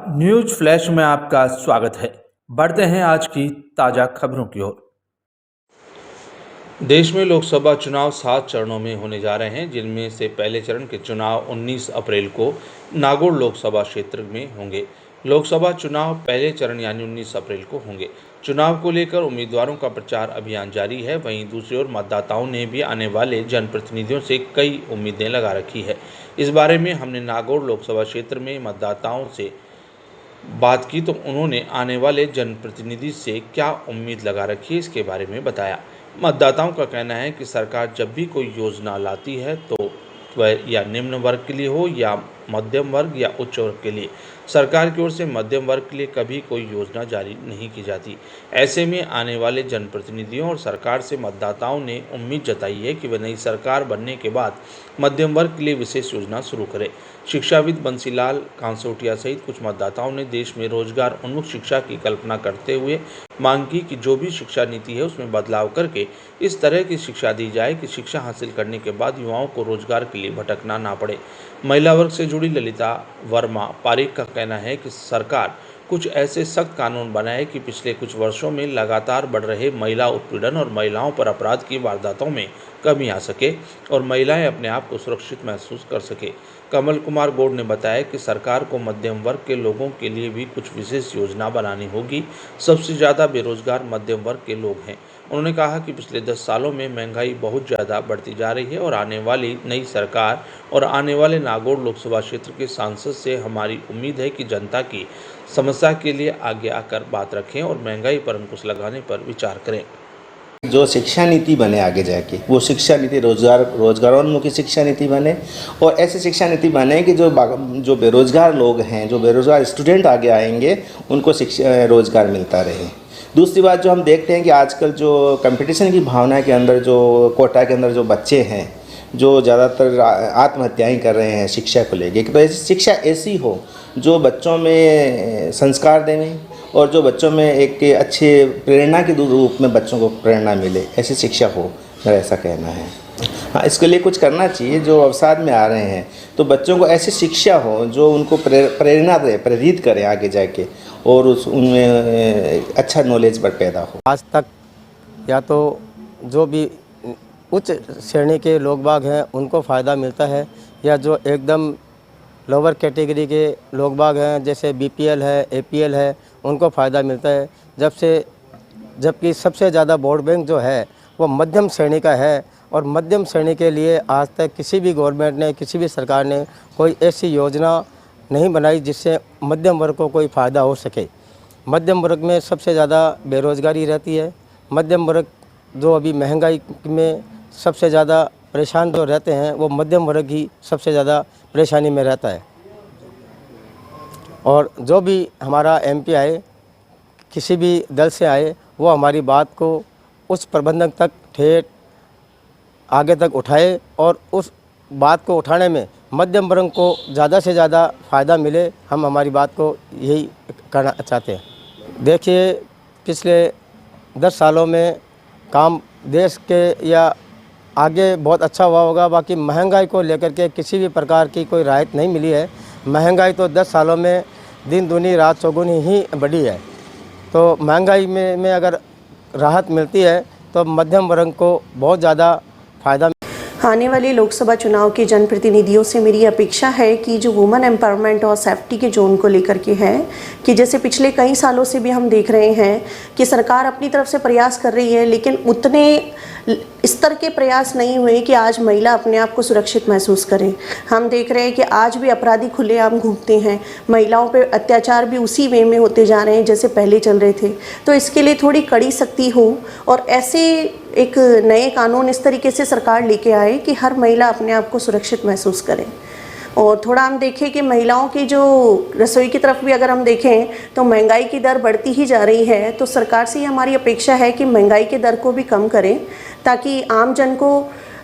News flash में आपका स्वागत है। बढ़ते हैं आज की ताज़ा खबरों की ओर। देश में लोकसभा चुनाव 7 चरणों में होने जा रहे हैं, जिनमें से पहले चरण के चुनाव 19 अप्रैल को नागौर लोकसभा क्षेत्र में होंगे। लोकसभा चुनाव पहले चरण यानी 19 अप्रैल को होंगे। चुनाव को लेकर उम्मीदवारों का प्रचार अभियान जारी है। वहीं दूसरी ओर मतदाताओं ने भी आने वाले जनप्रतिनिधियों से कई उम्मीदें लगा रखी है। इस बारे में हमने नागौर लोकसभा क्षेत्र में मतदाताओं से बात की तो उन्होंने आने वाले जनप्रतिनिधि से क्या उम्मीद लगा रखी है, इसके बारे में बताया। मतदाताओं का कहना है कि सरकार जब भी कोई योजना लाती है तो वह या निम्न वर्ग के लिए हो या मध्यम वर्ग या उच्च वर्ग के लिए, सरकार की ओर से मध्यम वर्ग के लिए कभी कोई योजना जारी नहीं की जाती। ऐसे में आने वाले जनप्रतिनिधियों और सरकार से मतदाताओं ने उम्मीद जताई है कि वह नई सरकार बनने के बाद मध्यम वर्ग के लिए विशेष योजना शुरू करे। शिक्षाविद बंसीलाल कांसोटिया सहित कुछ मतदाताओं ने देश में रोजगार उन्मुख शिक्षा की कल्पना करते हुए मांग की कि जो भी शिक्षा नीति है उसमें बदलाव करके इस तरह की शिक्षा दी जाए कि शिक्षा हासिल करने के बाद युवाओं को रोजगार के लिए भटकना ना पड़े। महिला वर्ग से जुड़ी ललिता वर्मा पारिक का कहना है कि सरकार कुछ ऐसे सख्त कानून बनाए कि पिछले कुछ वर्षों में लगातार बढ़ रहे महिला उत्पीड़न और महिलाओं पर अपराध की वारदातों में कमी आ सके और महिलाएं अपने आप को सुरक्षित महसूस कर सके। कमल कुमार गौड़ ने बताया कि सरकार को मध्यम वर्ग के लोगों के लिए भी कुछ विशेष योजना बनानी होगी। सबसे ज़्यादा बेरोजगार मध्यम वर्ग के लोग हैं। उन्होंने कहा कि पिछले 10 सालों में महंगाई बहुत ज़्यादा बढ़ती जा रही है और आने वाली नई सरकार और आने वाले नागौर लोकसभा क्षेत्र के सांसद से हमारी उम्मीद है कि जनता की समस्या के लिए आगे आकर बात रखें और महंगाई पर अंकुश लगाने पर विचार करें। जो शिक्षा नीति बने आगे जाके, वो शिक्षा नीति रोजगारोन्मुखी शिक्षा नीति बने और ऐसी शिक्षा नीति बने कि जो बेरोजगार लोग हैं, जो बेरोजगार स्टूडेंट आगे आएंगे, उनको शिक्षा रोजगार मिलता रहे। दूसरी बात जो हम देखते हैं कि आजकल जो कंपटीशन की भावना के अंदर, जो कोटा के अंदर जो बच्चे हैं, जो ज़्यादातर आत्महत्याएं कर रहे हैं शिक्षा को लेके, तो ऐसी शिक्षा ऐसी हो जो बच्चों में संस्कार देने और जो बच्चों में एक अच्छे प्रेरणा के रूप में बच्चों को प्रेरणा मिले, ऐसी शिक्षा हो, मेरा ऐसा कहना है। हाँ, इसके लिए कुछ करना चाहिए। जो अवसाद में आ रहे हैं तो बच्चों को ऐसी शिक्षा हो जो उनको प्रेरणा दे, प्रेरित करे आगे जाके और उनमें अच्छा नॉलेज पर पैदा हो। आज तक या तो जो भी उच्च श्रेणी के लोग बाग हैं उनको फ़ायदा मिलता है, या जो एकदम लोअर कैटेगरी के लोग बाग हैं जैसे बीपीएल है, एपीएल है, उनको फ़ायदा मिलता है। जबकि सबसे ज़्यादा वोट बैंक जो है वो मध्यम श्रेणी का है और मध्यम श्रेणी के लिए आज तक किसी भी गवर्नमेंट ने, किसी भी सरकार ने कोई ऐसी योजना नहीं बनाई जिससे मध्यम वर्ग को कोई फ़ायदा हो सके। मध्यम वर्ग में सबसे ज़्यादा बेरोज़गारी रहती है। मध्यम वर्ग जो अभी महंगाई में सबसे ज़्यादा परेशान जो रहते हैं वो मध्यम वर्ग ही सबसे ज़्यादा परेशानी में रहता है। और जो भी हमारा एमपी आए, किसी भी दल से आए, वो हमारी बात को उच्च प्रबंधक तक ठेठ आगे तक उठाए और उस बात को उठाने में मध्यम वर्ग को ज़्यादा से ज़्यादा फ़ायदा मिले। हम हमारी बात को यही करना चाहते हैं। देखिए, पिछले 10 सालों में काम देश के या आगे बहुत अच्छा हुआ होगा, बाकी महंगाई को लेकर के किसी भी प्रकार की कोई राहत नहीं मिली है। महंगाई तो 10 सालों में दिन दूनी रात चौगुनी ही बढ़ी है। तो महंगाई में अगर राहत मिलती है तो मध्यम वर्ग को बहुत ज़्यादा फ़ायदा। आने वाले लोकसभा चुनाव के जनप्रतिनिधियों से मेरी अपेक्षा है कि जो वुमेन एम्पावरमेंट और सेफ्टी के जोन को लेकर के है, कि जैसे पिछले कई सालों से भी हम देख रहे हैं कि सरकार अपनी तरफ से प्रयास कर रही है, लेकिन उतने स्तर के प्रयास नहीं हुए कि आज महिला अपने आप को सुरक्षित महसूस करे। हम देख रहे हैं कि आज भी अपराधी खुलेआम घूमते हैं, महिलाओं पे अत्याचार भी उसी वे में होते जा रहे हैं जैसे पहले चल रहे थे। तो इसके लिए थोड़ी कड़ी सख्ती हो और ऐसे एक नए कानून इस तरीके से सरकार लेके आए कि हर महिला अपने आप को सुरक्षित महसूस करे। और थोड़ा हम देखें कि महिलाओं की जो रसोई की तरफ भी अगर हम देखें तो महंगाई की दर बढ़ती ही जा रही है, तो सरकार से हमारी अपेक्षा है कि महंगाई की दर को भी कम करें ताकि आम जन को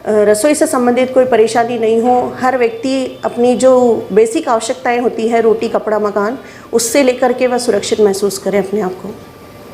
रसोई से संबंधित कोई परेशानी नहीं हो। हर व्यक्ति अपनी जो बेसिक आवश्यकताएं होती है, रोटी, कपड़ा, मकान, उससे लेकर के वह सुरक्षित महसूस करे अपने आप को।